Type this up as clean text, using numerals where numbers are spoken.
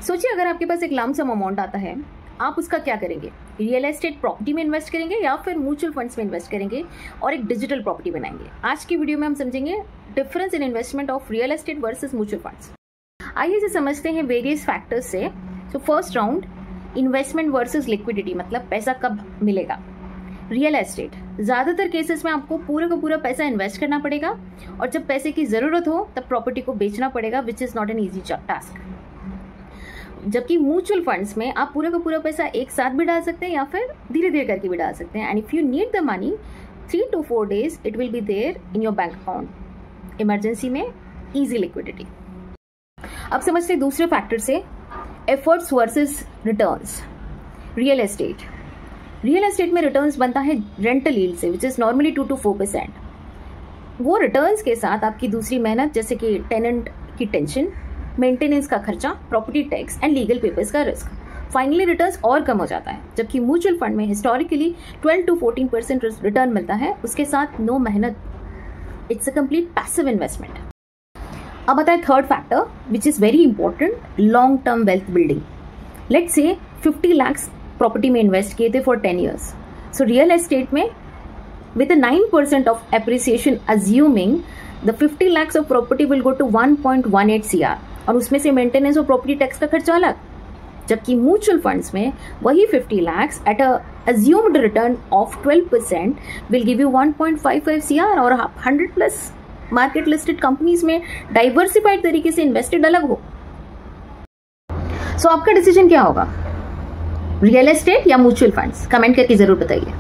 सोचिए अगर आपके पास एक लम सम अमाउंट आता है, आप उसका क्या करेंगे? रियल एस्टेट प्रॉपर्टी में इन्वेस्ट करेंगे या फिर म्यूचुअल फंड्स में इन्वेस्ट करेंगे और एक डिजिटल प्रॉपर्टी बनाएंगे। आज की वीडियो में हम समझेंगे difference in investment of real estate versus mutual funds. आइए इसे समझते हैं वेरियस फैक्टर्स से। तो first round, investment versus liquidity, मतलब पैसा कब मिलेगा। रियल एस्टेट, ज़्यादातर केसेस में आपको पूरा का पूरा पैसा इन्वेस्ट करना पड़ेगा और जब पैसे की ज़रूरत हो तब प्रॉपर्टी को बेचना पड़ेगा, which is not an easy task. जबकि म्यूचुअल फंड्स में आप पूरा का पूरा पैसा एक साथ भी डाल सकते हैं या फिर धीरे धीरे करके भी डाल सकते हैं। And if you need the money 3 to 4 days it will be there in your bank account. Emergency में ईजी लिक्विडिटी। अब समझते हैं दूसरे फैक्टर से, efforts versus returns. Real estate में रिटर्न्स बनता है रेंटल यील्ड से, विच इज़ नॉर्मली 2 to 4%। वो रिटर्न्स के साथ आपकी दूसरी मेहनत, जैसे कि टेनेंट की टेंशन, मेंटेनेंस का खर्चा, property tax and legal papers का रिस्क, फाइनली रिटर्न्स और कम हो जाता है। जबकि म्यूचुअल फंड में हिस्टोरिकली 12 to 14% रिटर्न मिलता है, उसके साथ नो मेहनत। It's a complete passive investment. अब आता है third factor which is very important, long term wealth building. Let's say 50 lakhs property में इन्वेस्ट किए थे for 10 years। So real estate में with 9% of appreciation assuming the 50 lakhs of property will go to 1.18 CR और उसमें से maintenance और property tax का खर्चा अलग। जबकि म्यूचुअल फंड्स में वही 50 lakhs at a assumed return of 12% will give you 1.55 CR और 100+ मार्केट लिस्टेड कंपनीज में डाइवर्सिफाइड तरीके से इन्वेस्टेड अलग हो। सो आपका डिसीजन क्या होगा, रियल एस्टेट या म्यूचुअल फंड्स? कमेंट करके जरूर बताइए।